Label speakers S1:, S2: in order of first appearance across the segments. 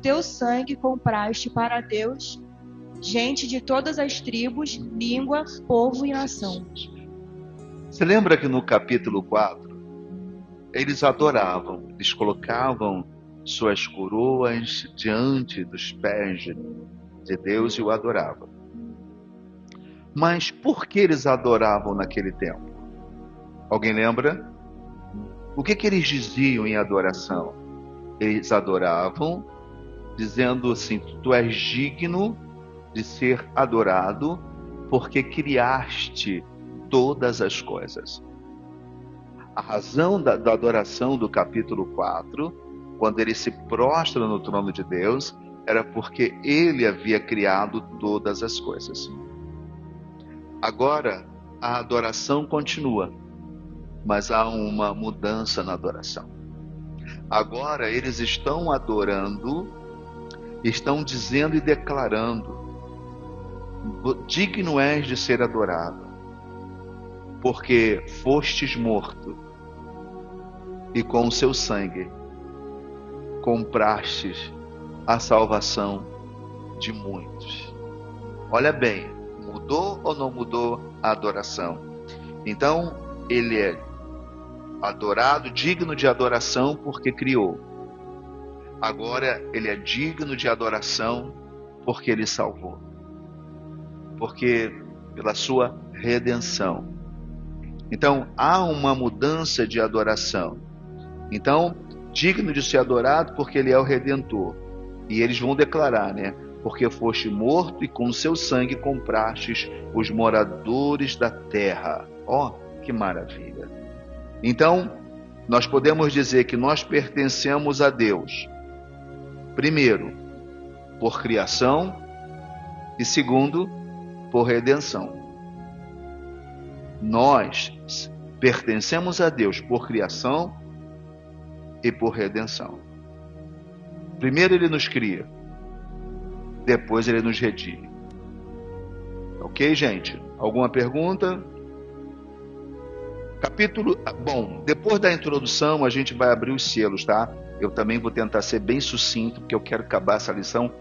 S1: teu sangue compraste para Deus gente de todas as tribos, língua, povo e nação.
S2: Você lembra que no capítulo 4, eles adoravam, eles colocavam suas coroas diante dos pés de Deus e o adoravam. Mas por que eles adoravam naquele tempo? Alguém lembra? O que eles diziam em adoração? Eles adoravam dizendo assim: tu és digno de ser adorado porque criaste todas as coisas. A razão da adoração do capítulo 4, quando ele se prostra no trono de Deus, era porque ele havia criado todas as coisas. Agora, a adoração continua, mas há uma mudança na adoração. Agora, eles estão adorando, estão dizendo e declarando: digno és de ser adorado, porque fostes morto, e com o seu sangue comprastes a salvação de muitos. Olha bem, mudou ou não mudou a adoração? Então, ele é adorado, digno de adoração porque criou. Agora, ele é digno de adoração porque ele salvou. Porque pela sua redenção. Então, há uma mudança de adoração. Então, digno de ser adorado porque ele é o Redentor. E eles vão declarar, né? Porque foste morto e com seu sangue comprastes os moradores da terra. Ó, que maravilha! Então, nós podemos dizer que nós pertencemos a Deus. Primeiro, por criação. E segundo, por redenção. Nós pertencemos a Deus por criação e por redenção. Primeiro ele nos cria, depois ele nos redime. Ok, gente? Alguma pergunta? Bom, depois da introdução a gente vai abrir os selos, tá? Eu também vou tentar ser bem sucinto, porque eu quero acabar essa lição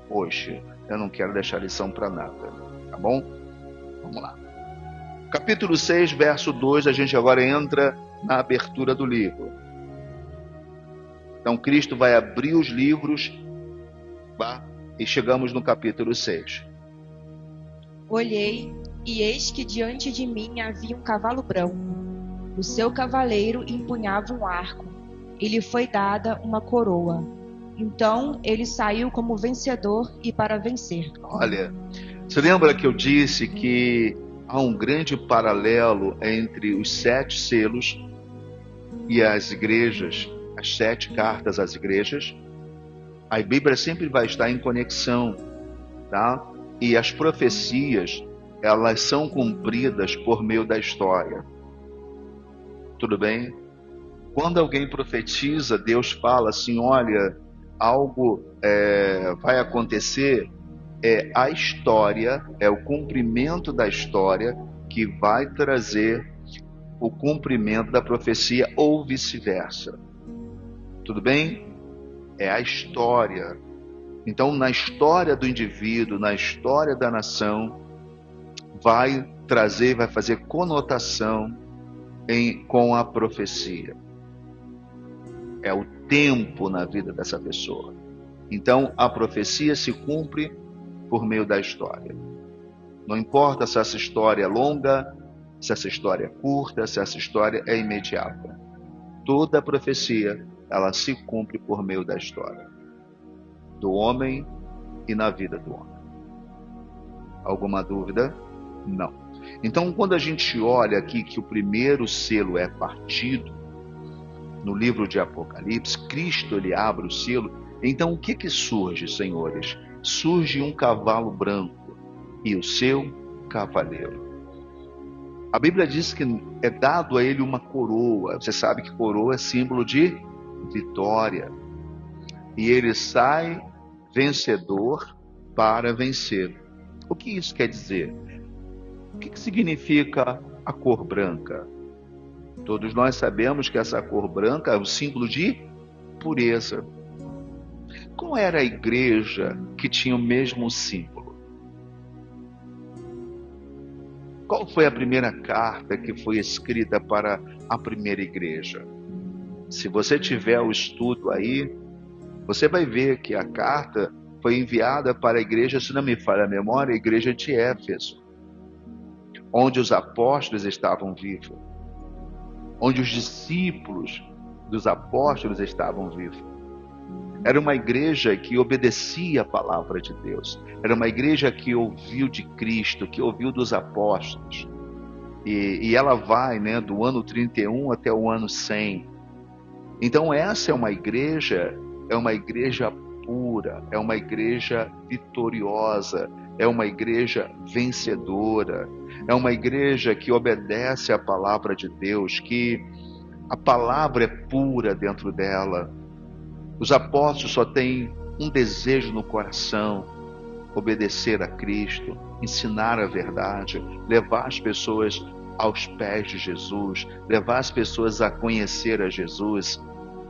S2: hoje. Eu não quero deixar a lição para nada, tá bom? Vamos lá. Capítulo 6, verso 2, a gente agora entra na abertura do livro. Então, Cristo vai abrir os livros, tá? E chegamos no capítulo 6.
S1: Olhei, e eis que diante de mim havia um cavalo branco. O seu cavaleiro empunhava um arco, e lhe foi dada uma coroa. Então ele saiu como vencedor e para vencer.
S2: Olha, você lembra que eu disse que há um grande paralelo entre os 7 selos e as igrejas, as 7 cartas às igrejas? A Bíblia sempre vai estar em conexão, tá? E as profecias, elas são cumpridas por meio da história. Tudo bem? Quando alguém profetiza, Deus fala assim: olha, algo vai acontecer. É a história, é o cumprimento da história que vai trazer o cumprimento da profecia ou vice-versa. Tudo bem? É a história. Então, na história do indivíduo, na história da nação, vai trazer, vai fazer conotação com a profecia. É o tempo na vida dessa pessoa. Então, a profecia se cumpre por meio da história. Não importa se essa história é longa, se essa história é curta, se essa história é imediata. Toda a profecia, ela se cumpre por meio da história do homem e na vida do homem. Alguma dúvida? Não. Então, quando a gente olha aqui que o primeiro selo é partido, no livro de Apocalipse, Cristo ele abre o selo. Então, o que surge, senhores? Surge um cavalo branco e o seu cavaleiro. A Bíblia diz que é dado a ele uma coroa. Você sabe que coroa é símbolo de vitória. E ele sai vencedor para vencer. O que isso quer dizer? O que significa a cor branca? Todos nós sabemos que essa cor branca é o símbolo de pureza. Qual era a igreja que tinha o mesmo símbolo? Qual foi a primeira carta que foi escrita para a primeira igreja? Se você tiver o estudo aí, você vai ver que a carta foi enviada para a igreja, se não me falha a memória, a igreja de Éfeso, onde os apóstolos estavam vivos, onde os discípulos dos apóstolos estavam vivos. Era uma igreja que obedecia a palavra de Deus. Era uma igreja que ouviu de Cristo, que ouviu dos apóstolos. E ela vai, né, do ano 31 até o ano 100. Então essa é uma igreja pura, é uma igreja vitoriosa, é uma igreja vencedora, é uma igreja que obedece à palavra de Deus, que a palavra é pura dentro dela. Os apóstolos só têm um desejo no coração: obedecer a Cristo, ensinar a verdade, levar as pessoas aos pés de Jesus, levar as pessoas a conhecer a Jesus.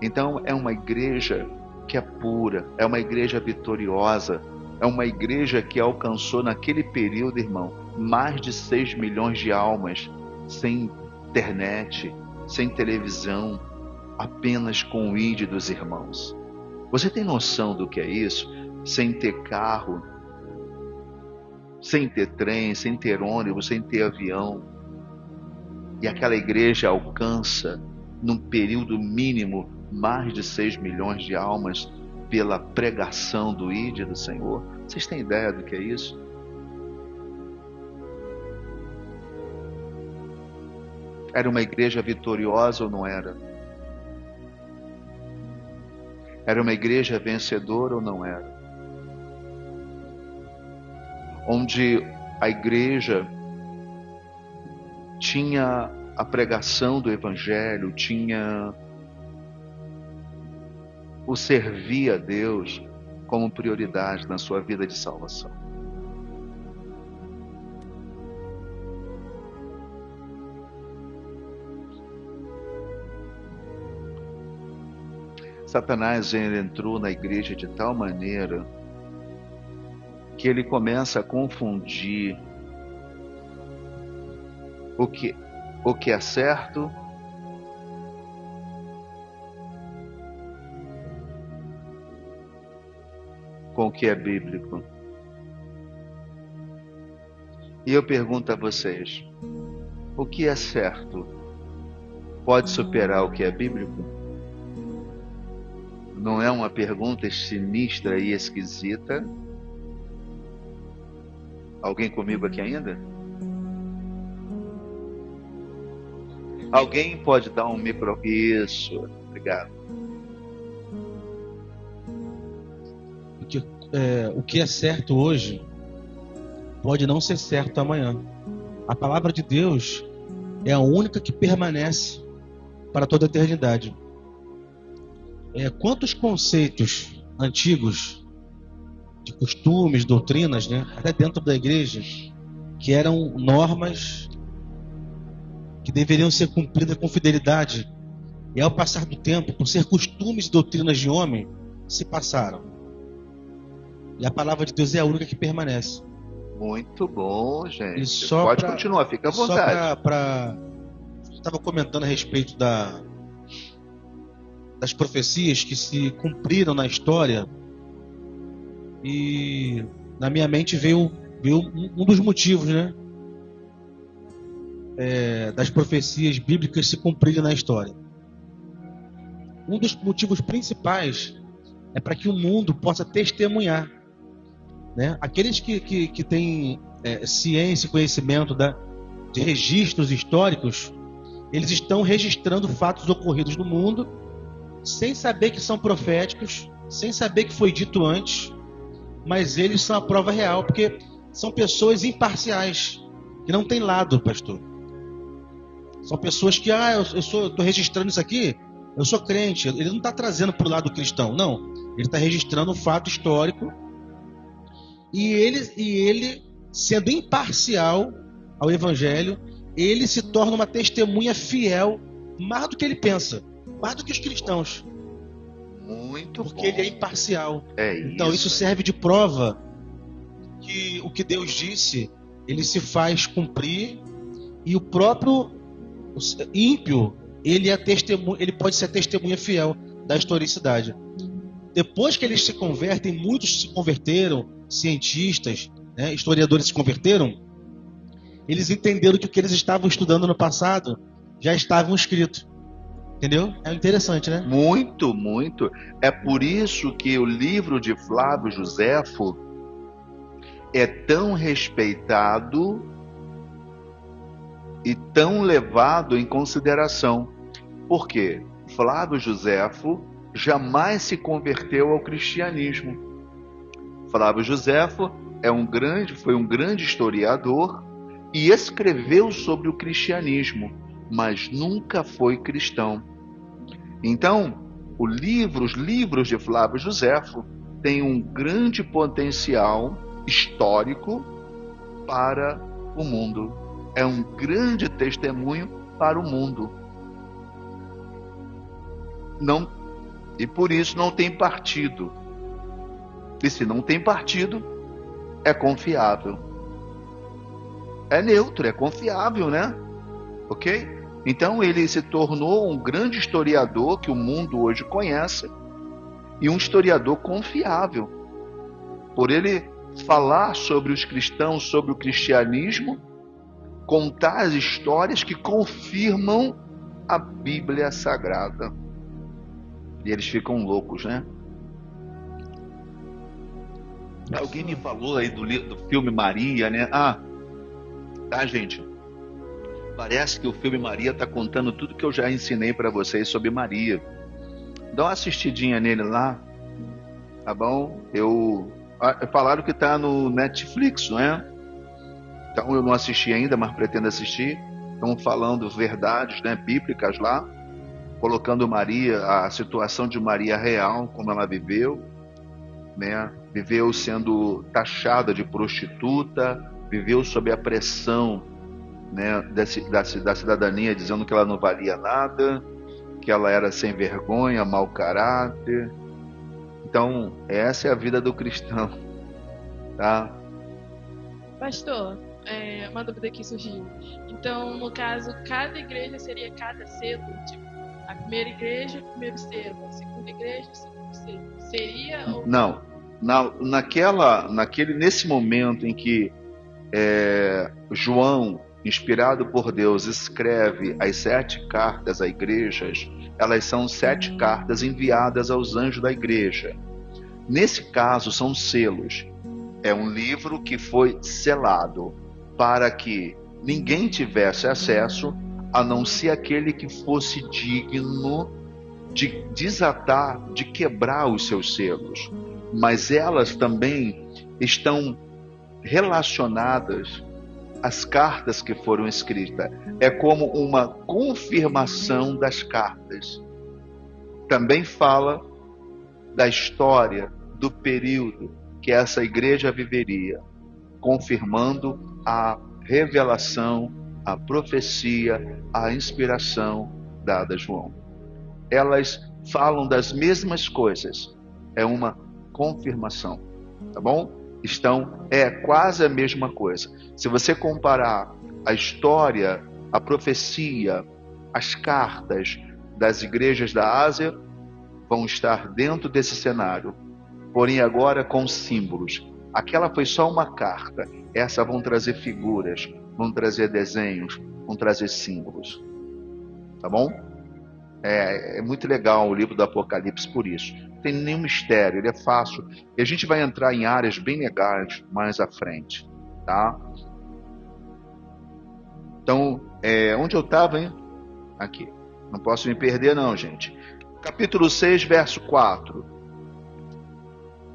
S2: Então é uma igreja que é pura, é uma igreja vitoriosa, é uma igreja que alcançou naquele período, irmão, mais de 6 milhões de almas, sem internet, sem televisão, apenas com o ID dos irmãos. Você tem noção do que é isso? Sem ter carro, sem ter trem, sem ter ônibus, sem ter avião. E aquela igreja alcança, num período mínimo, mais de 6 milhões de almas pela pregação do ID do Senhor. Vocês têm ideia do que é isso? Era uma igreja vitoriosa ou não era? Era uma igreja vencedora ou não era? Onde a igreja tinha a pregação do Evangelho, tinha o servir a Deus como prioridade na sua vida de salvação. Satanás entrou na igreja de tal maneira que ele começa a confundir o que é certo com o que é bíblico. E eu pergunto a vocês: o que é certo pode superar o que é bíblico? Não é uma pergunta sinistra e esquisita? Alguém comigo aqui ainda? Alguém pode dar um micro... Isso, obrigado.
S3: O que é certo hoje pode não ser certo amanhã. A palavra de Deus é a única que permanece para toda a eternidade. Quantos conceitos antigos de costumes, doutrinas, né, até dentro da igreja, que eram normas que deveriam ser cumpridas com fidelidade, e ao passar do tempo, por ser costumes e doutrinas de homem, se passaram. E a palavra de Deus é a única que permanece.
S2: Muito bom, gente.
S3: E
S2: pode continuar, fica à vontade.
S3: Eu estava comentando a respeito das profecias que se cumpriram na história, e na minha mente veio um dos motivos, né, das profecias bíblicas se cumprirem na história. Um dos motivos principais é para que o mundo possa testemunhar, né? Aqueles que têm ciência e conhecimento de registros históricos, eles estão registrando fatos ocorridos no mundo sem saber que são proféticos, sem saber que foi dito antes, mas eles são a prova real, porque são pessoas imparciais, que não tem lado, pastor. São pessoas que, eu estou registrando isso aqui, eu sou crente. Ele não está trazendo para o lado cristão, não. Ele está registrando um fato histórico, e ele, sendo imparcial ao evangelho, ele se torna uma testemunha fiel, mais do que ele pensa, mais do que os cristãos.
S2: Muito
S3: porque
S2: bom.
S3: ele é imparcial.
S2: É
S3: então isso serve de prova que o que Deus disse, ele se faz cumprir, e o próprio ímpio, ele pode ser a testemunha fiel da historicidade. Depois que eles se convertem, muitos se converteram, cientistas, né, historiadores se converteram, eles entenderam que o que eles estavam estudando no passado já estavam escrito. Entendeu? É interessante, né?
S2: Muito, muito. É por isso que o livro de Flávio Josefo é tão respeitado e tão levado em consideração. Por quê? Flávio Josefo jamais se converteu ao cristianismo. Flávio Josefo foi um grande historiador e escreveu sobre o cristianismo, mas nunca foi cristão. Então, os livros de Flávio Josefo têm um grande potencial histórico para o mundo. É um grande testemunho para o mundo. E por isso não tem partido. E se não tem partido, é confiável. É neutro, é confiável, né? Ok? Então ele se tornou um grande historiador que o mundo hoje conhece e um historiador confiável. Por ele falar sobre os cristãos, sobre o cristianismo, contar as histórias que confirmam a Bíblia Sagrada. E eles ficam loucos, né? Alguém me falou aí do filme Maria, né? Tá, gente? Parece que o filme Maria está contando tudo que eu já ensinei para vocês sobre Maria. Dá uma assistidinha nele lá, tá bom? Falaram que está no Netflix, não é? Então eu não assisti ainda, mas pretendo assistir. Estão falando verdades, né, bíblicas lá, colocando Maria, a situação de Maria real, como ela viveu, né? Viveu sendo taxada de prostituta, viveu sob a pressão, né, da cidadania, dizendo que ela não valia nada, que ela era sem vergonha, mau caráter. Então, essa é a vida do cristão, tá?
S4: Pastor, uma dúvida que surgiu. Então, no caso, cada igreja seria cada selo? Tipo, a primeira igreja, o primeiro selo, a segunda igreja, o segundo selo. Seria? Ou...
S2: Não. Nesse momento em que João, inspirado por Deus, escreve as 7 cartas a igrejas, elas são 7 cartas enviadas aos anjos da igreja. Nesse caso, são selos. É um livro que foi selado para que ninguém tivesse acesso, a não ser aquele que fosse digno de desatar, de quebrar os seus selos. Mas elas também estão relacionadas às cartas que foram escritas. É como uma confirmação das cartas. Também fala da história, do período que essa igreja viveria, confirmando a revelação, a profecia, a inspiração dada a João. Elas falam das mesmas coisas. É uma confirmação, tá bom? É quase a mesma coisa. Se você comparar a história, a profecia, as cartas das igrejas da Ásia, vão estar dentro desse cenário, porém agora com símbolos. Aquela foi só uma carta, essa vão trazer figuras, vão trazer desenhos, vão trazer símbolos, tá bom? É muito legal o livro do Apocalipse por isso. Não tem nenhum mistério, ele é fácil. E a gente vai entrar em áreas bem legais mais à frente, tá? Então, onde eu estava, hein? Aqui. Não posso me perder não, gente. Capítulo 6, verso 4.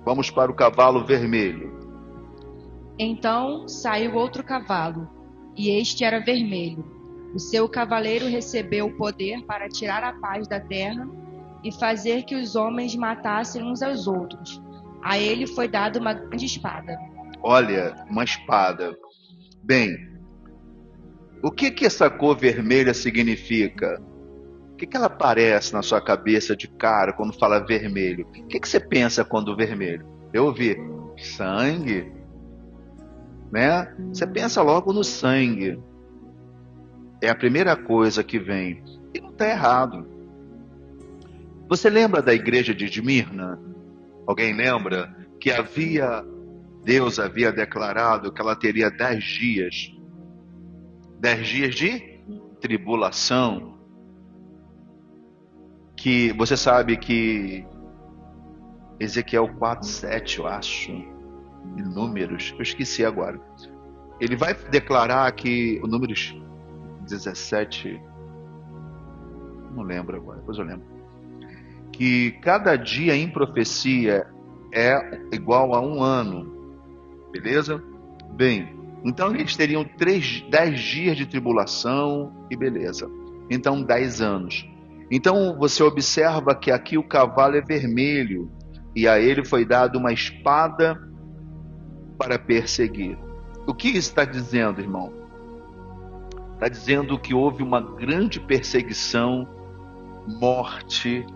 S2: Vamos para o cavalo vermelho.
S1: Então saiu outro cavalo, e este era vermelho. O seu cavaleiro recebeu o poder para tirar a paz da terra e fazer que os homens matassem uns aos outros. A ele foi dada uma grande espada.
S2: Olha, uma espada. Bem, o que essa cor vermelha significa? que ela aparece na sua cabeça de cara quando fala vermelho? O que você pensa quando vermelho? Eu ouvi sangue, né? Você pensa logo no sangue. É a primeira coisa que vem. E não está errado. Você lembra da igreja de Esmirna? Alguém lembra? Que Deus havia declarado que ela teria 10 dias. 10 dias de tribulação. Que você sabe que Ezequiel 4:7, eu acho, em Números, eu esqueci agora. Ele vai declarar que o Números 17, não lembro agora, depois eu lembro, que cada dia em profecia é igual a um ano, beleza? Bem, então eles teriam 10 dias de tribulação e beleza. Então 10 anos. Então você observa que aqui o cavalo é vermelho e a ele foi dado uma espada para perseguir. O que isso está dizendo, irmão? Está dizendo que houve uma grande perseguição, morte,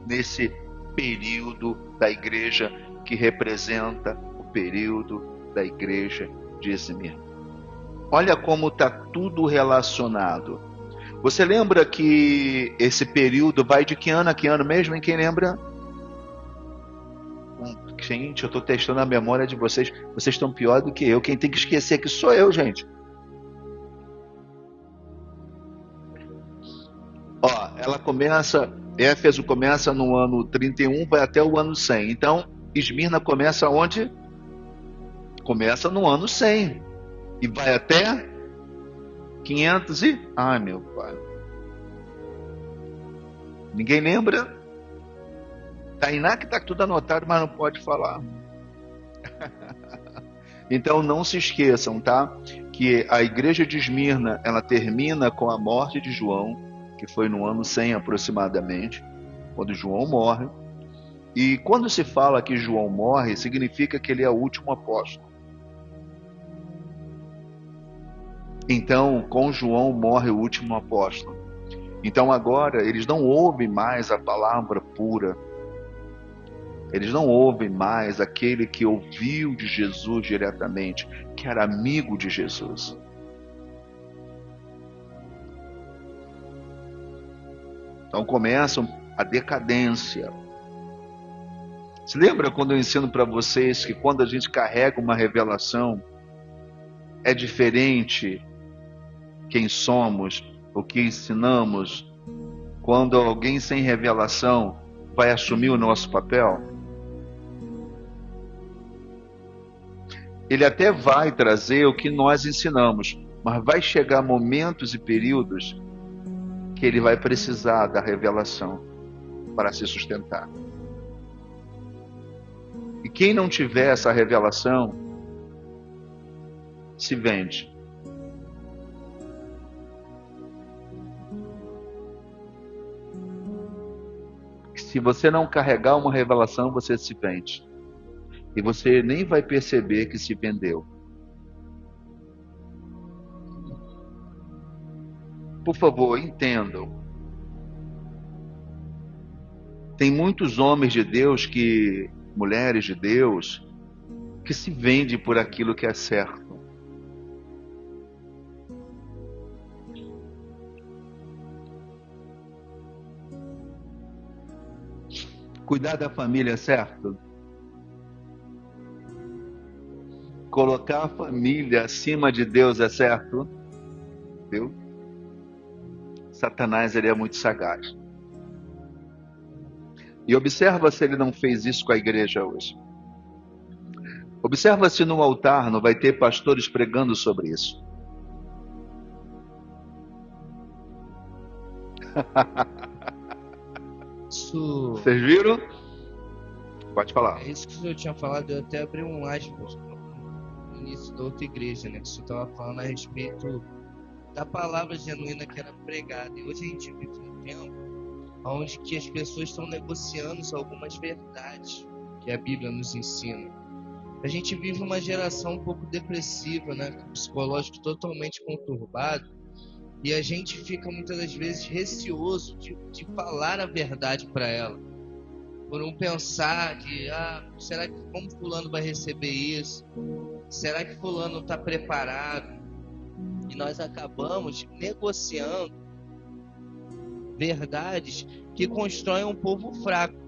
S2: nesse período da igreja que representa o período da igreja de Esmirna. Olha como está tudo relacionado. Você lembra que esse período vai de que ano a que ano mesmo? Hein? Quem lembra? Gente, eu estou testando a memória de vocês. Vocês estão pior do que eu. Quem tem que esquecer aqui sou eu, gente. Ó, ela começa, Éfeso começa no ano 31, vai até o ano 100. Então, Esmirna começa onde? Começa no ano 100 e vai até 500 e... Ai, meu pai. Ninguém lembra? Tainá que está tudo anotado, mas não pode falar. Então, não se esqueçam, tá? Que a igreja de Esmirna, ela termina com a morte de João, que foi no ano 100 aproximadamente, quando João morre. E quando se fala que João morre, significa que ele é o último apóstolo. Então, com João morre o último apóstolo. Então agora eles não ouvem mais a palavra pura. Eles não ouvem mais aquele que ouviu de Jesus diretamente, que era amigo de Jesus. Então começa a decadência. Se lembra quando eu ensino para vocês que quando a gente carrega uma revelação, é diferente quem somos, o que ensinamos, quando alguém sem revelação vai assumir o nosso papel? Ele até vai trazer o que nós ensinamos, mas vai chegar momentos e períodos que ele vai precisar da revelação para se sustentar. E quem não tiver essa revelação, se vende. Se você não carregar uma revelação, você se vende. E você nem vai perceber que se vendeu. Por favor, entendam. Tem muitos homens de Deus, mulheres de Deus, que se vendem por aquilo que é certo. Cuidar da família é certo? Colocar a família acima de Deus é certo? Viu? Satanás, ele é muito sagaz. E observa se ele não fez isso com a igreja hoje. Observa se no altar não vai ter pastores pregando sobre isso. Vocês viram? Pode falar.
S5: É isso que eu tinha falado, eu até abri um aspas no início da outra igreja, né? Que você estava falando a respeito da palavra genuína que era pregada. E hoje a gente vive um tempo onde que as pessoas estão negociando algumas verdades que a Bíblia nos ensina. A gente vive uma geração um pouco depressiva, né? Com o psicológico totalmente conturbado. E a gente fica muitas das vezes receoso de falar a verdade para ela. Por não pensar que, será que como fulano vai receber isso? Será que fulano está preparado? E nós acabamos negociando verdades que constroem um povo fraco.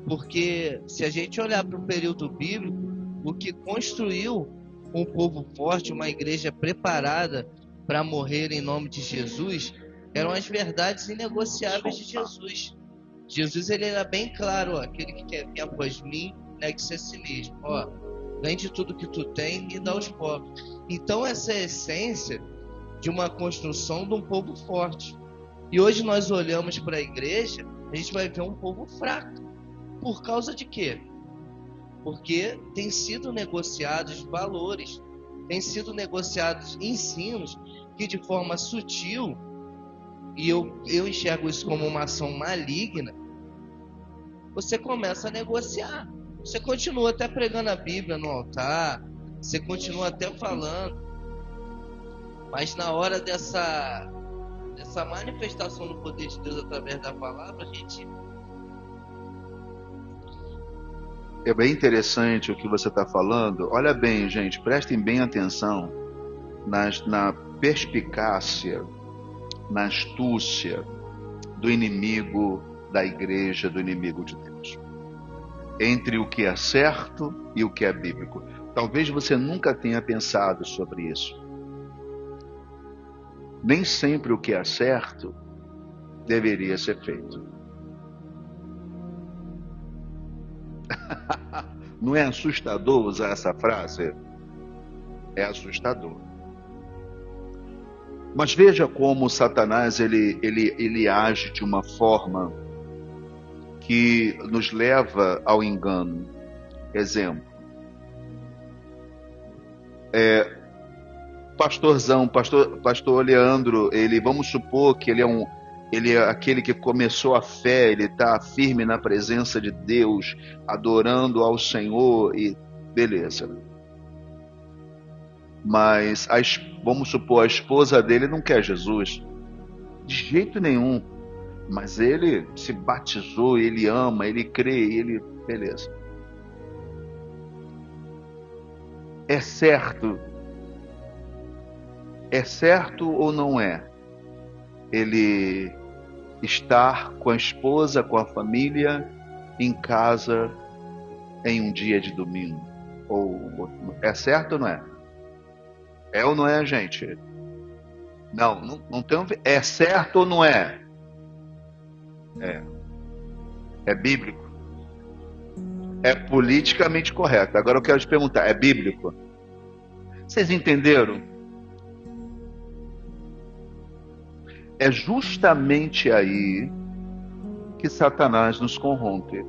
S5: Porque se a gente olhar para o período bíblico, o que construiu um povo forte, uma igreja preparada para morrer em nome de Jesus, eram as verdades inegociáveis de Jesus. Jesus, ele era bem claro, aquele que quer vir após mim, negue-se a si mesmo. Vende tudo que tu tem e dá aos pobres. Então essa é a essência de uma construção de um povo forte. E hoje nós olhamos para a igreja, a gente vai ver um povo fraco. Por causa de quê? Porque tem sido negociados valores, tem sido negociados ensinos que de forma sutil, e eu enxergo isso como uma ação maligna, você começa a negociar. Você continua até pregando a Bíblia no altar, você continua até falando, mas na hora dessa manifestação do poder de Deus através da palavra, a gente...
S2: É bem interessante o que você está falando. Olha bem, gente, prestem bem atenção na perspicácia, na astúcia do inimigo da igreja, do inimigo de Deus. Entre o que é certo e o que é bíblico. Talvez você nunca tenha pensado sobre isso. Nem sempre o que é certo deveria ser feito. Não é assustador usar essa frase? É assustador. Mas veja como Satanás ele age de uma forma que nos leva ao engano. Exemplo. Pastor Leandro, vamos supor que ele é aquele que começou a fé, ele está firme na presença de Deus, adorando ao Senhor e beleza. Mas vamos supor, a esposa dele não quer Jesus, de jeito nenhum. Mas ele se batizou, ele ama, ele crê, beleza. É certo ou não é? Ele estar com a esposa, com a família, em casa, em um dia de domingo? É certo ou não é? É ou não é, gente? Não tem. É certo ou não é? É bíblico? É politicamente correto. Agora eu quero te perguntar, é bíblico? Vocês entenderam? É justamente aí que Satanás nos corrompe.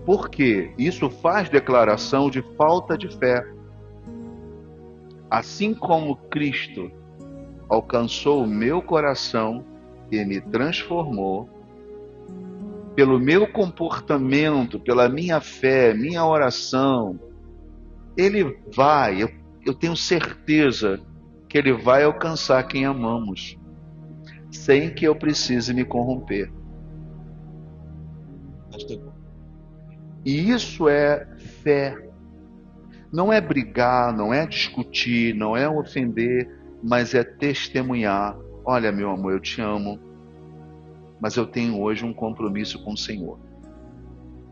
S2: Porque isso faz declaração de falta de fé. Assim como Cristo alcançou o meu coração e me transformou, pelo meu comportamento, pela minha fé, minha oração, Ele vai, eu tenho certeza que Ele vai alcançar quem amamos, sem que eu precise me corromper. E isso é fé. Não é brigar, não é discutir, não é ofender, mas é testemunhar. Olha, meu amor, eu te amo, mas eu tenho hoje um compromisso com o Senhor.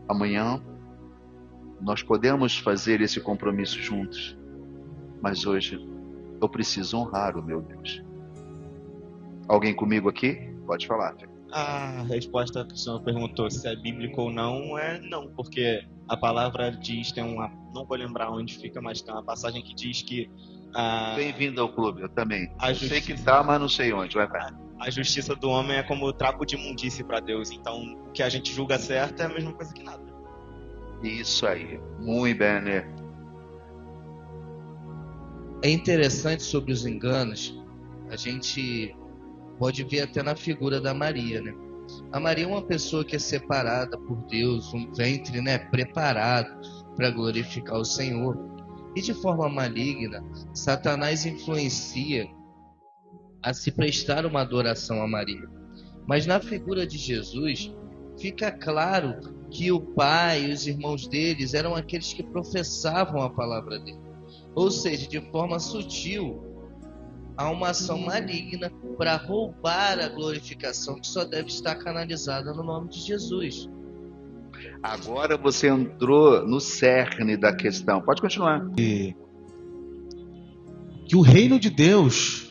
S2: Amanhã nós podemos fazer esse compromisso juntos, mas hoje eu preciso honrar o meu Deus. Alguém comigo aqui? Pode falar.
S6: A resposta que o senhor perguntou se é bíblico ou não é não, porque a palavra diz, não vou lembrar onde fica, mas tem uma passagem que diz que
S2: bem-vindo ao clube, eu também.
S6: Sei
S2: que tá, mas não sei onde. Vai.
S6: A justiça do homem é como trapo de imundície para Deus, então o que a gente julga certo é a mesma coisa que nada.
S2: Isso aí, muito bem, né?
S5: É interessante sobre os enganos, a gente pode ver até na figura da Maria, né? A Maria é uma pessoa que é separada por Deus, um ventre, né, preparado para glorificar o Senhor. E de forma maligna, Satanás influencia a se prestar uma adoração a Maria. Mas na figura de Jesus, fica claro que o pai e os irmãos deles eram aqueles que professavam a palavra dele. Ou seja, de forma sutil, há uma ação maligna para roubar a glorificação que só deve estar canalizada no nome de Jesus.
S2: Agora você entrou no cerne da questão. Pode continuar.
S3: Que o reino de Deus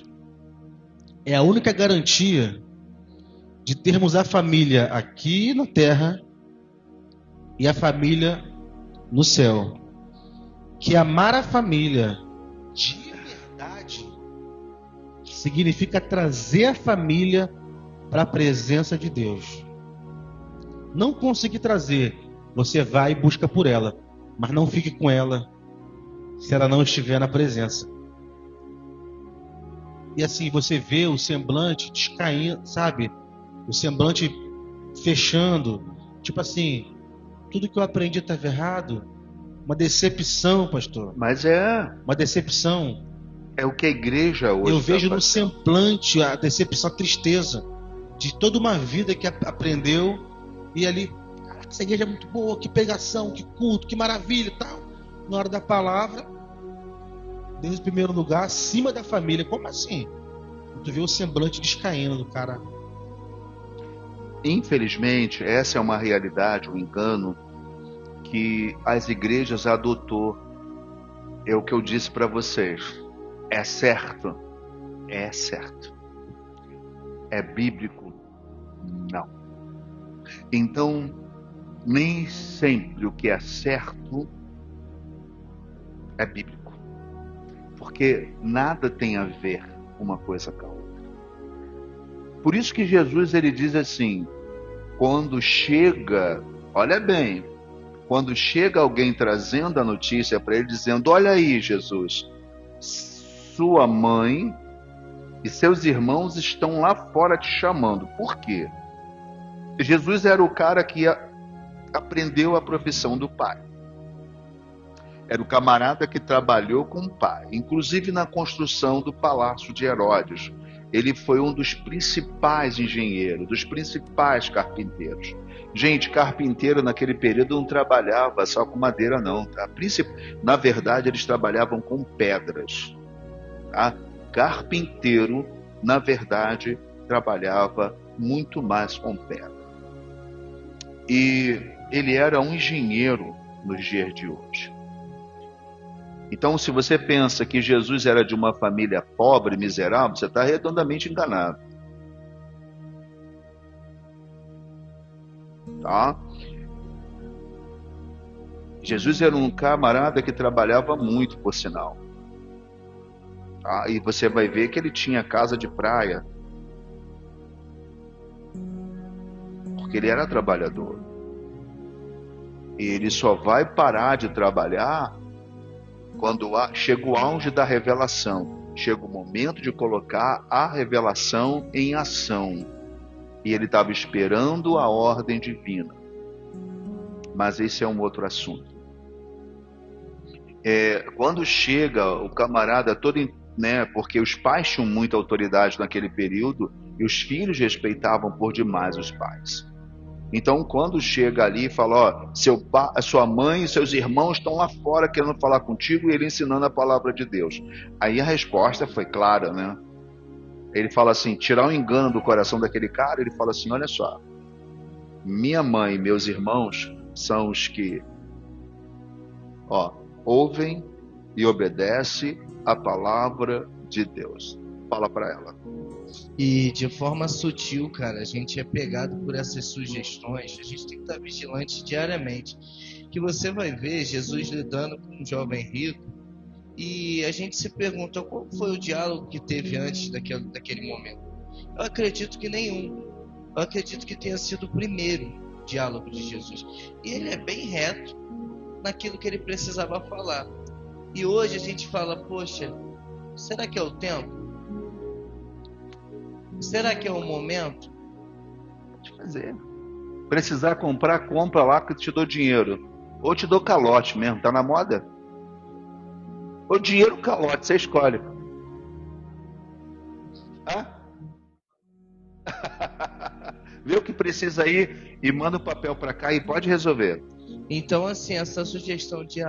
S3: é a única garantia de termos a família aqui na terra e a família no céu. Que amar a família de verdade significa trazer a família para a presença de Deus. Não conseguir trazer, você vai e busca por ela, mas não fique com ela se ela não estiver na presença. E assim, você vê o semblante descaindo, sabe? O semblante fechando. Tipo assim, tudo que eu aprendi estava errado. Uma decepção, pastor.
S2: Mas é
S3: Uma decepção.
S2: o que a igreja hoje
S3: Eu vejo
S2: tá
S3: no
S2: fazendo.
S3: semblante a decepção, a tristeza de toda uma vida que aprendeu. E ali, caraca, essa igreja é muito boa, que pregação, que culto, que maravilha e tal. Na hora da palavra, Deus em primeiro lugar, acima da família. Como assim? Tu vê o semblante descaindo do cara.
S2: Infelizmente, essa é uma realidade, um engano que as igrejas adotou. É o que eu disse para vocês. É certo? É certo. É bíblico? Não. Então, nem sempre o que é certo é bíblico. Porque nada tem a ver uma coisa com a outra. Por isso que Jesus ele diz assim, quando chega, olha bem, quando chega alguém trazendo a notícia para ele, dizendo, olha aí Jesus, sua mãe e seus irmãos estão lá fora te chamando. Por quê? Jesus era o cara que aprendeu a profissão do pai. Era o camarada que trabalhou com o pai, inclusive na construção do palácio de Herodes. Ele foi um dos principais engenheiros, dos principais carpinteiros. Gente, carpinteiro naquele período não trabalhava só com madeira não, tá? Na verdade, eles trabalhavam com pedras, tá? Carpinteiro, na verdade, trabalhava muito mais com pedra. E ele era um engenheiro nos dias de hoje. Então, se você pensa que Jesus era de uma família pobre, miserável, você está redondamente enganado. Tá? Jesus era um camarada que trabalhava muito, por sinal. Tá? E você vai ver que ele tinha casa de praia. Porque ele era trabalhador. E ele só vai parar de trabalhar quando chega o auge da revelação, chega o momento de colocar a revelação em ação. E ele estava esperando a ordem divina. Mas esse é um outro assunto. Quando chega o camarada todo, né, porque os pais tinham muita autoridade naquele período, e os filhos respeitavam por demais os pais. Então, quando chega ali e fala, ó, sua mãe e seus irmãos estão lá fora querendo falar contigo, e ele ensinando a palavra de Deus. Aí a resposta foi clara, né? Ele fala assim, tirar o engano do coração daquele cara, ele fala assim, olha só, minha mãe e meus irmãos são os que, ó, ouvem e obedecem a palavra de Deus. Fala para ela.
S5: E de forma sutil, cara, a gente é pegado por essas sugestões, a gente tem que estar vigilante diariamente, que você vai ver Jesus lidando com um jovem rico, e a gente se pergunta qual foi o diálogo que teve antes daquele momento. Eu acredito que nenhum. Eu acredito que tenha sido o primeiro diálogo de Jesus. E ele é bem reto naquilo que ele precisava falar. E hoje a gente fala, poxa, será que é o tempo? Será que é o momento?
S2: Pode fazer. Precisar comprar, compra lá que eu te dou dinheiro. Ou te dou calote mesmo, tá na moda? Ou dinheiro, calote, você escolhe. Ah? que precisa ir e manda o papel para cá e pode resolver.
S5: Então, assim, essa sugestão de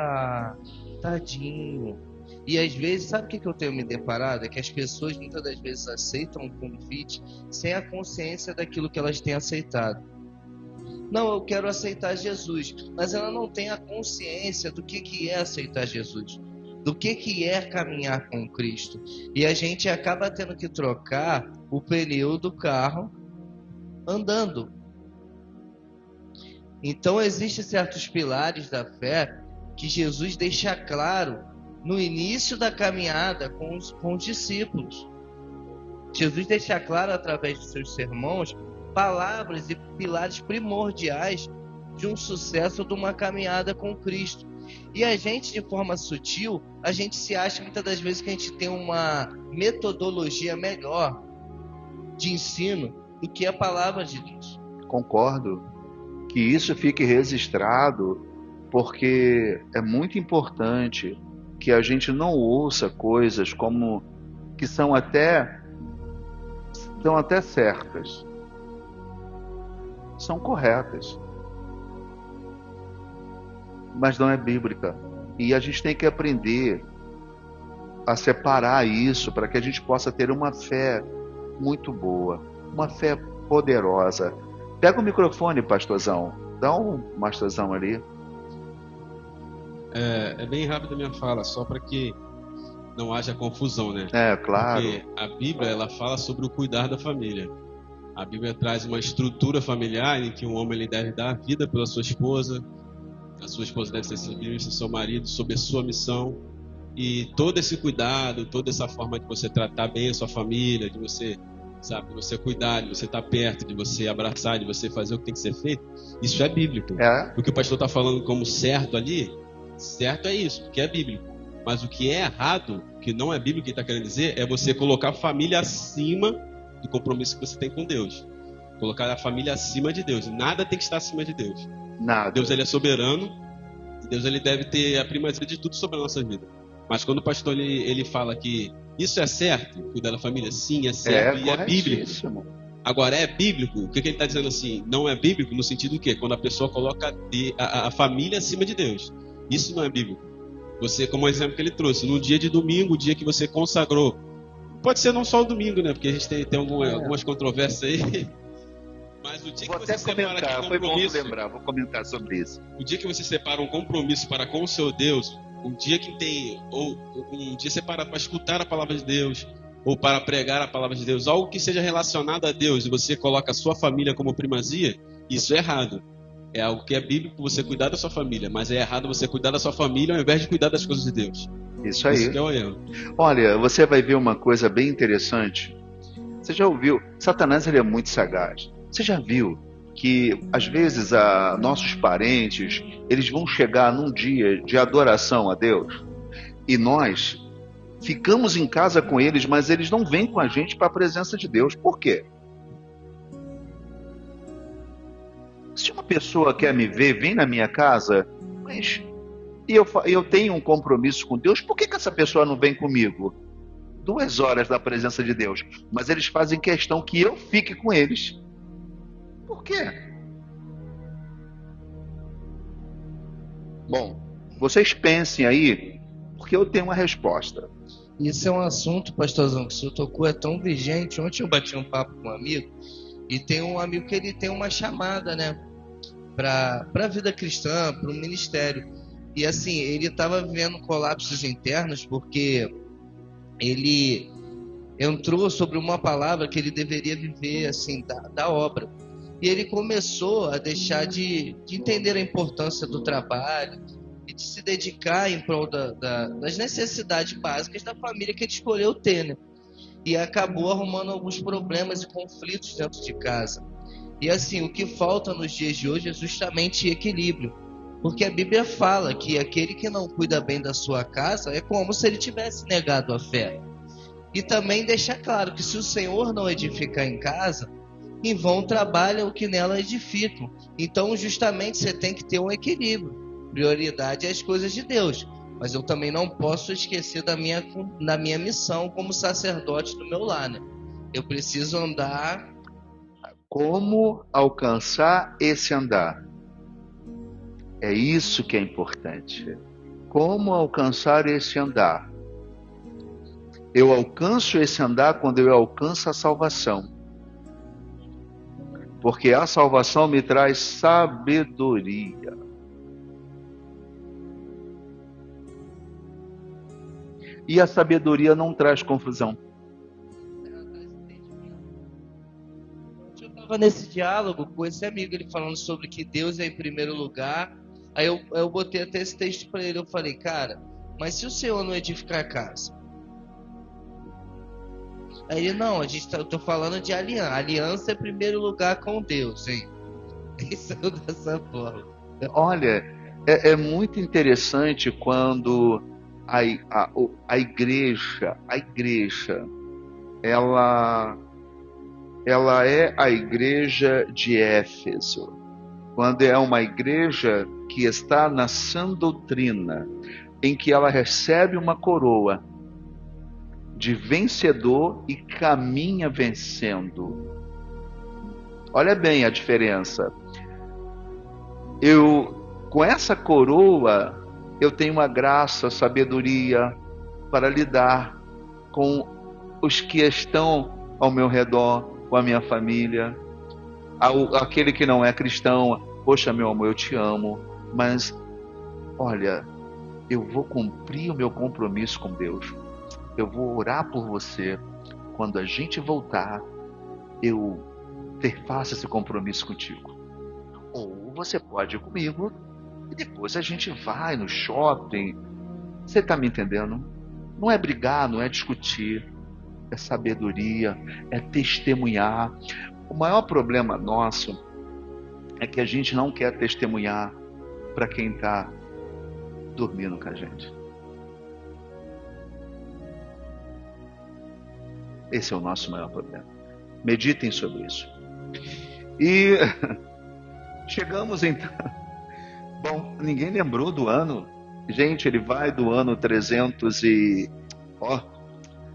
S5: tadinho. E às vezes, sabe o que eu tenho me deparado? É que as pessoas muitas das vezes aceitam um convite sem a consciência daquilo que elas têm aceitado. Não, eu quero aceitar Jesus, mas ela não tem a consciência do que é aceitar Jesus, do que é caminhar com Cristo. E a gente acaba tendo que trocar o pneu do carro andando. Então existem certos pilares da fé que Jesus deixa claro no início da caminhada com os discípulos. Jesus deixa claro através de seus sermões palavras e pilares primordiais de um sucesso de uma caminhada com Cristo. E a gente, de forma sutil, a gente se acha muitas das vezes que a gente tem uma metodologia melhor de ensino do que a palavra de Deus.
S2: Concordo. Que isso fique registrado, porque é muito importante que a gente não ouça coisas como que são até certas. São corretas, mas não é bíblica. E a gente tem que aprender a separar isso para que a gente possa ter uma fé muito boa, uma fé poderosa. Pega o microfone, pastorzão. Dá um pastorzão ali.
S7: É bem rápido a minha fala, só para que não haja confusão, né?
S2: É, claro.
S7: Porque a Bíblia, ela fala sobre o cuidar da família. A Bíblia traz uma estrutura familiar em que um homem ele deve dar vida pela sua esposa, a sua esposa deve ser submissa ao seu marido, sob a sua missão. E todo esse cuidado, toda essa forma de você tratar bem a sua família, de você, sabe, de você cuidar, de você estar perto, de você abraçar, de você fazer o que tem que ser feito, isso é bíblico.
S2: É.
S7: O que o pastor está falando como certo ali, certo é isso, porque é bíblico. Mas o que é errado, que não é bíblico, que está querendo dizer, é você colocar a família acima do compromisso que você tem com Deus. Colocar a família acima de Deus. Nada tem que estar acima de Deus.
S2: Nada.
S7: Deus ele é soberano. Deus ele deve ter a primazia de tudo sobre a nossa vida. Mas quando o pastor ele fala que isso é certo, cuidar da família, sim, é certo e é bíblico. Agora, é bíblico? O que ele está dizendo assim? Não é bíblico no sentido do quê? Quando a pessoa coloca a família acima de Deus. Isso não é bíblico. Você, como o exemplo que ele trouxe, no dia de domingo, o dia que você consagrou, pode ser não só o domingo, né? Porque a gente tem algumas controvérsias aí. Mas o dia que você separa aquele compromisso,
S2: vou comentar sobre isso.
S7: O dia que você separa um compromisso para com o seu Deus, um dia que tem, ou um dia separado para escutar a palavra de Deus, ou para pregar a palavra de Deus, algo que seja relacionado a Deus, e você coloca a sua família como primazia, isso é errado. É algo que é bíblico você cuidar da sua família, mas é errado você cuidar da sua família ao invés de cuidar das coisas de Deus.
S2: Isso aí.
S7: Isso que é o erro.
S2: Olha, você vai ver uma coisa bem interessante. Você já ouviu? Satanás ele é muito sagaz. Você já viu que às vezes nossos parentes eles vão chegar num dia de adoração a Deus e nós ficamos em casa com eles, mas eles não vêm com a gente para a presença de Deus. Por quê? Se uma pessoa quer me ver, vem na minha casa, mas eu tenho um compromisso com Deus, por que essa pessoa não vem comigo? 2 horas da presença de Deus, mas eles fazem questão que eu fique com eles. Por quê? Bom, vocês pensem aí, porque eu tenho uma resposta.
S5: Isso é um assunto, pastorzão, que o senhor tocou, é tão vigente. Ontem eu bati um papo com um amigo, e tem um amigo que ele tem uma chamada, né, para a vida cristã, para o ministério. E assim, ele estava vivendo colapsos internos, porque ele entrou sobre uma palavra que ele deveria viver, assim, da obra. E ele começou a deixar de entender a importância do trabalho e de se dedicar em prol das necessidades básicas da família que ele escolheu ter, né? E acabou arrumando alguns problemas e conflitos dentro de casa. E assim, o que falta nos dias de hoje é justamente equilíbrio. Porque a Bíblia fala que aquele que não cuida bem da sua casa é como se ele tivesse negado a fé. E também deixa claro que se o Senhor não edificar em casa, em vão trabalha o que nela edificam. Então, justamente, você tem que ter um equilíbrio. Prioridade é as coisas de Deus. Mas eu também não posso esquecer da minha missão como sacerdote do meu lar, né? Eu preciso andar
S2: Como alcançar esse andar? É isso que é importante. Como alcançar esse andar? Eu alcanço esse andar quando eu alcanço a salvação. Porque a salvação me traz sabedoria. E a sabedoria não traz confusão.
S5: Eu estava nesse diálogo com esse amigo, ele falando sobre que Deus é em primeiro lugar. Aí eu botei até esse texto para ele. Eu falei, cara, mas se o Senhor não edificar a casa? Aí ele, não, eu tô falando de aliança. Aliança é primeiro lugar com Deus, hein? Isso é dessa forma.
S2: Olha, é muito interessante quando a igreja, ela é a igreja de Éfeso. Quando é uma igreja que está na sã doutrina, em que ela recebe uma coroa de vencedor e caminha vencendo. Olha bem a diferença. Com essa coroa, eu tenho uma graça, sabedoria para lidar com os que estão ao meu redor, com a minha família. Aquele que não é cristão, poxa, meu amor, eu te amo, mas olha, eu vou cumprir o meu compromisso com Deus. Eu vou orar por você. Quando a gente voltar, eu faço esse compromisso contigo. Ou você pode ir comigo e depois a gente vai no shopping. Você está me entendendo? Não é brigar, não é discutir. É sabedoria, é testemunhar. O maior problema nosso é que a gente não quer testemunhar para quem está dormindo com a gente. Esse é o nosso maior problema. Meditem sobre isso. E chegamos então. Bom, ninguém lembrou do ano. Gente, ele vai do ano 300 e...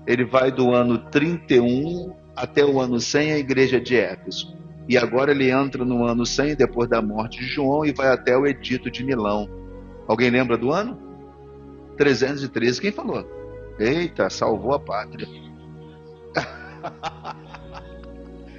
S2: ele vai do ano 31 até o ano 100, a igreja de Éfeso. E agora ele entra no ano 100, depois da morte de João, e vai até o Edito de Milão. Alguém lembra do ano? 313. Quem falou? Eita, salvou a pátria.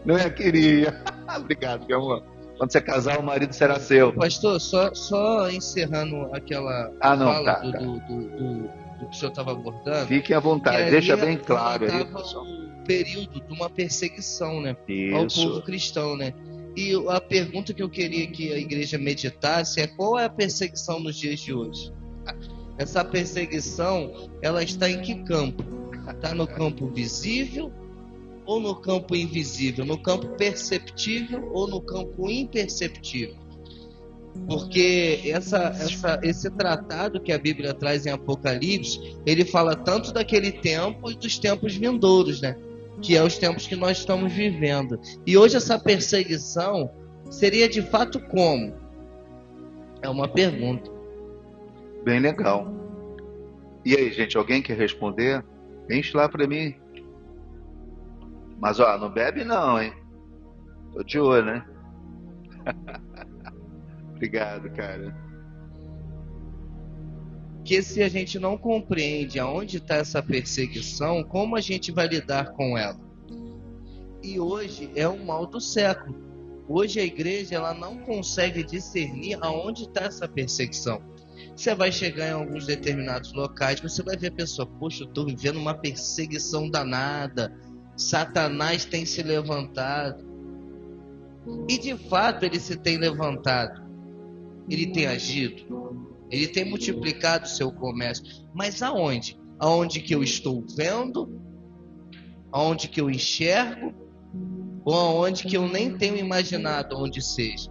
S2: Não é, queria. Obrigado, meu amor. Quando você casar, o marido será seu.
S5: Pastor, só encerrando aquela fala do que o senhor estava abordando.
S2: Fiquem à vontade, deixa bem claro aí,
S5: pessoal. Um período de uma perseguição, né?
S2: Isso.
S5: Ao povo cristão, né? E a pergunta que eu queria que a igreja meditasse é: qual é a perseguição nos dias de hoje? Essa perseguição, ela está em que campo? Está no campo visível ou no campo invisível? No campo perceptível ou no campo imperceptível? Porque esse tratado que a Bíblia traz em Apocalipse, ele fala tanto daquele tempo e dos tempos vindouros, né? Que é os tempos que nós estamos vivendo. E hoje essa perseguição seria de fato como? É uma pergunta.
S2: Bem legal. E aí, gente, alguém quer responder? Enche lá para mim. Mas, não bebe não, hein? Tô de olho, né? Obrigado, cara.
S5: Que se a gente não compreende aonde está essa perseguição, como a gente vai lidar com ela? E hoje é o mal do século. Hoje a igreja ela não consegue discernir aonde está essa perseguição. Você vai chegar em alguns determinados locais, você vai ver a pessoa, poxa, eu estou vivendo uma perseguição danada. Satanás tem se levantado. E de fato ele se tem levantado. Ele tem agido. Ele tem multiplicado o seu comércio. Mas aonde? Aonde que eu estou vendo? Aonde que eu enxergo? Ou aonde que eu nem tenho imaginado onde seja?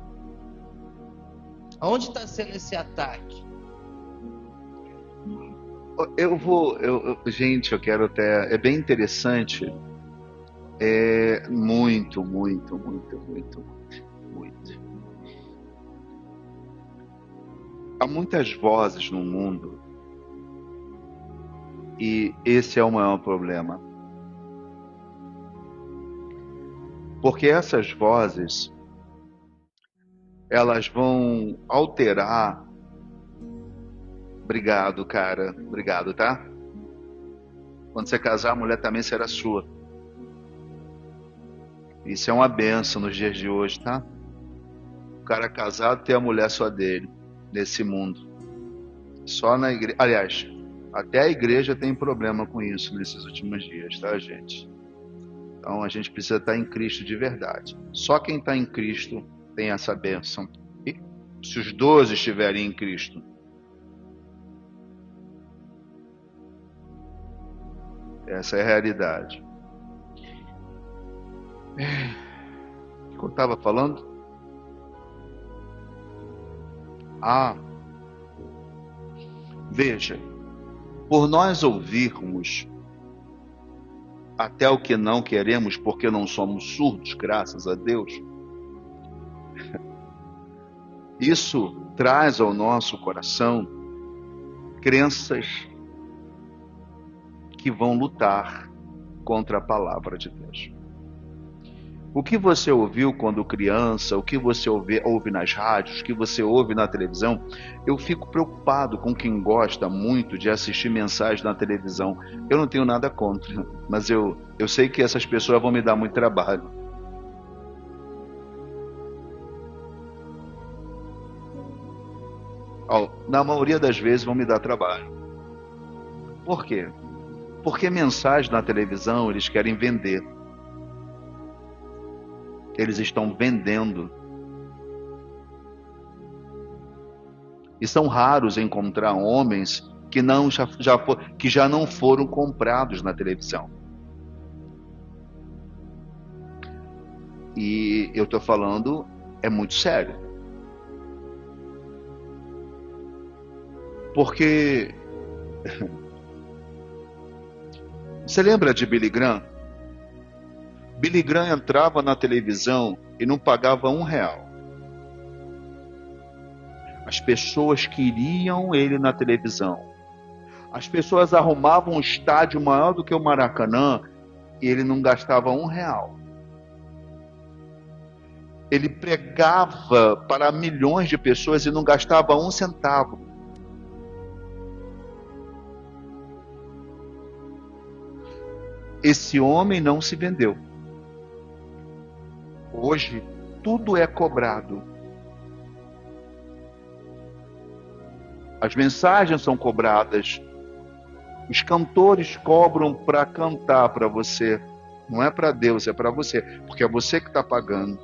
S5: Aonde está sendo esse ataque?
S2: Gente, eu quero até... É bem interessante. É muito. Há muitas vozes no mundo e esse é o maior problema. Porque essas vozes, elas vão alterar. Obrigado, cara. Obrigado, tá? Quando você casar, a mulher também será sua. Isso é uma benção nos dias de hoje, tá? O cara casado tem a mulher só dele, nesse mundo. Só na igreja. Aliás, até a igreja tem problema com isso nesses últimos dias, tá, gente? Então a gente precisa estar em Cristo de verdade. Só quem está em Cristo tem essa bênção. E se os 12 estiverem em Cristo. Essa é a realidade. O que eu estava falando? Veja, por nós ouvirmos até o que não queremos, porque não somos surdos, graças a Deus, isso traz ao nosso coração crenças que vão lutar contra a palavra de Deus. O que você ouviu quando criança, o que você ouve nas rádios, o que você ouve na televisão, eu fico preocupado com quem gosta muito de assistir mensagens na televisão. Eu não tenho nada contra, mas eu sei que essas pessoas vão me dar muito trabalho. Na maioria das vezes vão me dar trabalho. Por quê? Porque mensagem na televisão eles querem vender. Eles estão vendendo. E são raros encontrar homens que já não foram comprados na televisão. E eu estou falando, é muito sério. Porque você lembra de Billy Graham? Billy Graham entrava na televisão e não pagava R$1. As pessoas queriam ele na televisão. As pessoas arrumavam um estádio maior do que o Maracanã e ele não gastava R$1. Ele pregava para milhões de pessoas e não gastava 1 centavo. Esse homem não se vendeu. Hoje, tudo é cobrado. As mensagens são cobradas. Os cantores cobram para cantar para você. Não é para Deus, é para você. Porque é você que está pagando.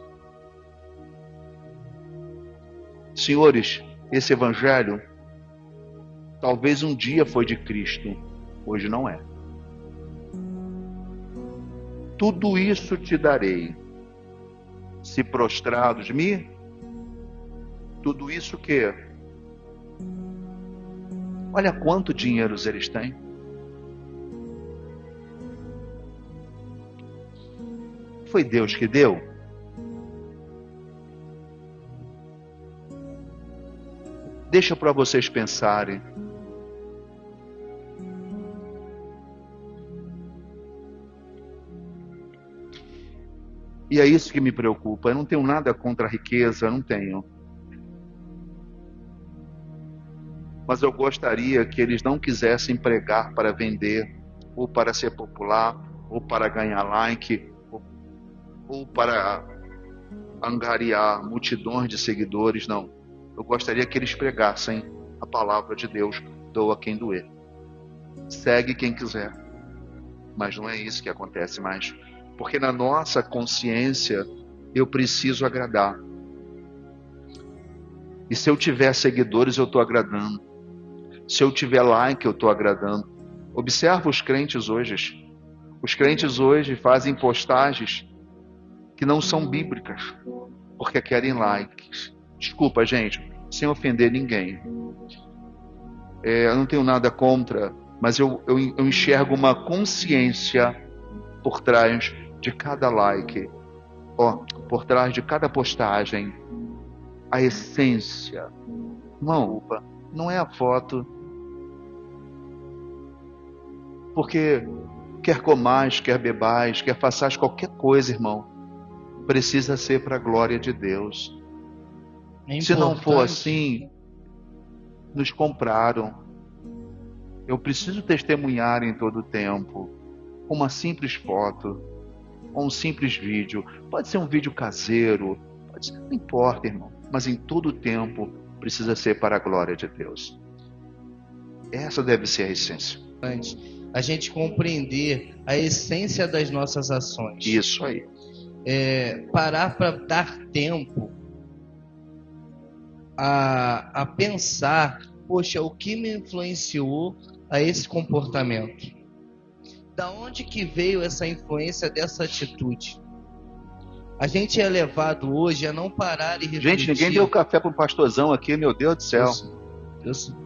S2: Senhores, esse evangelho talvez um dia foi de Cristo. Hoje não é. Tudo isso te darei. Se prostrados me, tudo isso o quê? Olha quanto dinheiro eles têm. Foi Deus que deu? Deixa para vocês pensarem. E é isso que me preocupa. Eu não tenho nada contra a riqueza, não tenho. Mas eu gostaria que eles não quisessem pregar para vender, ou para ser popular, ou para ganhar like, ou para angariar multidões de seguidores, não. Eu gostaria que eles pregassem a palavra de Deus, doa quem doer. Segue quem quiser. Mas não é isso que acontece mais. Porque na nossa consciência, eu preciso agradar. E se eu tiver seguidores, eu estou agradando. Se eu tiver like, eu estou agradando. Observa os crentes hoje. Os crentes hoje fazem postagens que não são bíblicas, porque querem likes. Desculpa, gente, sem ofender ninguém. Eu não tenho nada contra, mas eu enxergo uma consciência por trás de cada like, por trás de cada postagem, a essência. Não é a foto. Porque quer comais, quer bebais, quer façais qualquer coisa, irmão. precisa ser para a glória de Deus. Se não for assim, nos compraram. Eu preciso testemunhar em todo o tempo, com uma simples foto, com um simples vídeo. Pode ser um vídeo caseiro, não importa, irmão, mas em todo o tempo precisa ser para a glória de Deus. Essa deve ser a essência.
S5: A gente compreender a essência das nossas ações.
S2: Isso aí.
S5: Parar para dar tempo a pensar, poxa, o que me influenciou a esse comportamento? Da onde que veio essa influência dessa atitude? A gente é levado hoje a não parar e refletir.
S2: Gente, ninguém deu café para um pastorzão aqui, meu Deus do céu.
S5: Deus.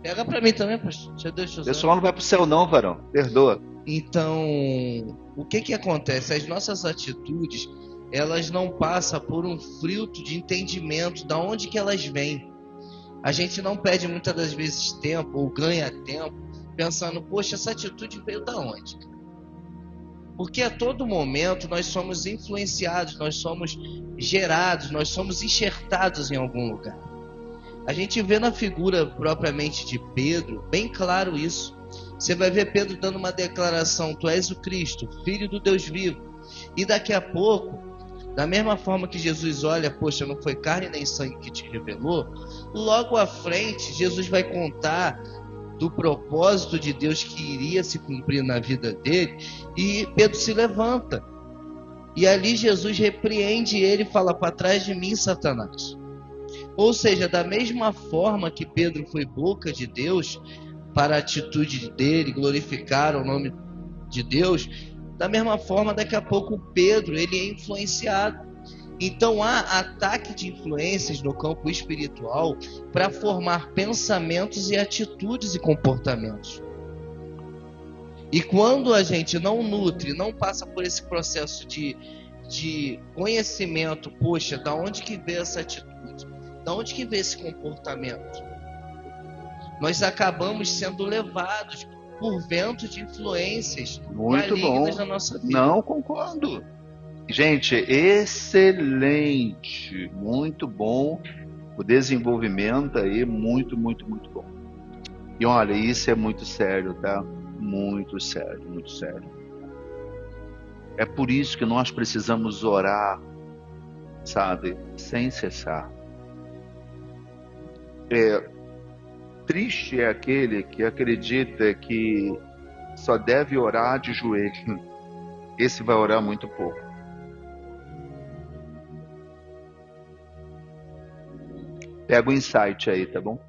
S5: Pega para mim também, pastor.
S2: O pessoal não vai para o céu não, varão. Perdoa.
S5: Então, o que acontece? As nossas atitudes, elas não passam por um filtro de entendimento da onde que elas vêm. A gente não perde muitas das vezes tempo ou ganha tempo pensando, poxa, essa atitude veio da onde? Porque a todo momento nós somos influenciados, nós somos gerados, nós somos enxertados em algum lugar. A gente vê na figura propriamente de Pedro, bem claro isso. Você vai ver Pedro dando uma declaração, tu és o Cristo, Filho do Deus vivo. E daqui a pouco, da mesma forma que Jesus olha, poxa, não foi carne nem sangue que te revelou, logo à frente Jesus vai contar do propósito de Deus que iria se cumprir na vida dele, e Pedro se levanta. E ali Jesus repreende ele e fala, para trás de mim, Satanás. Ou seja, da mesma forma que Pedro foi boca de Deus, para a atitude dele, glorificar o nome de Deus, da mesma forma, daqui a pouco Pedro, ele é influenciado. Então há ataque de influências no campo espiritual para formar pensamentos e atitudes e comportamentos. E quando a gente não nutre, não passa por esse processo de conhecimento, poxa, da onde que veio essa atitude? Da onde que veio esse comportamento? Nós acabamos sendo levados por vento de influências malignas na nossa vida.
S2: Não concordo. Gente, excelente, muito bom, o desenvolvimento aí, muito, muito, muito bom. E olha, isso é muito sério, tá? Muito sério, muito sério. É por isso que nós precisamos orar, sabe, sem cessar. Triste é aquele que acredita que só deve orar de joelho. Esse vai orar muito pouco. Pega o insight aí, tá bom?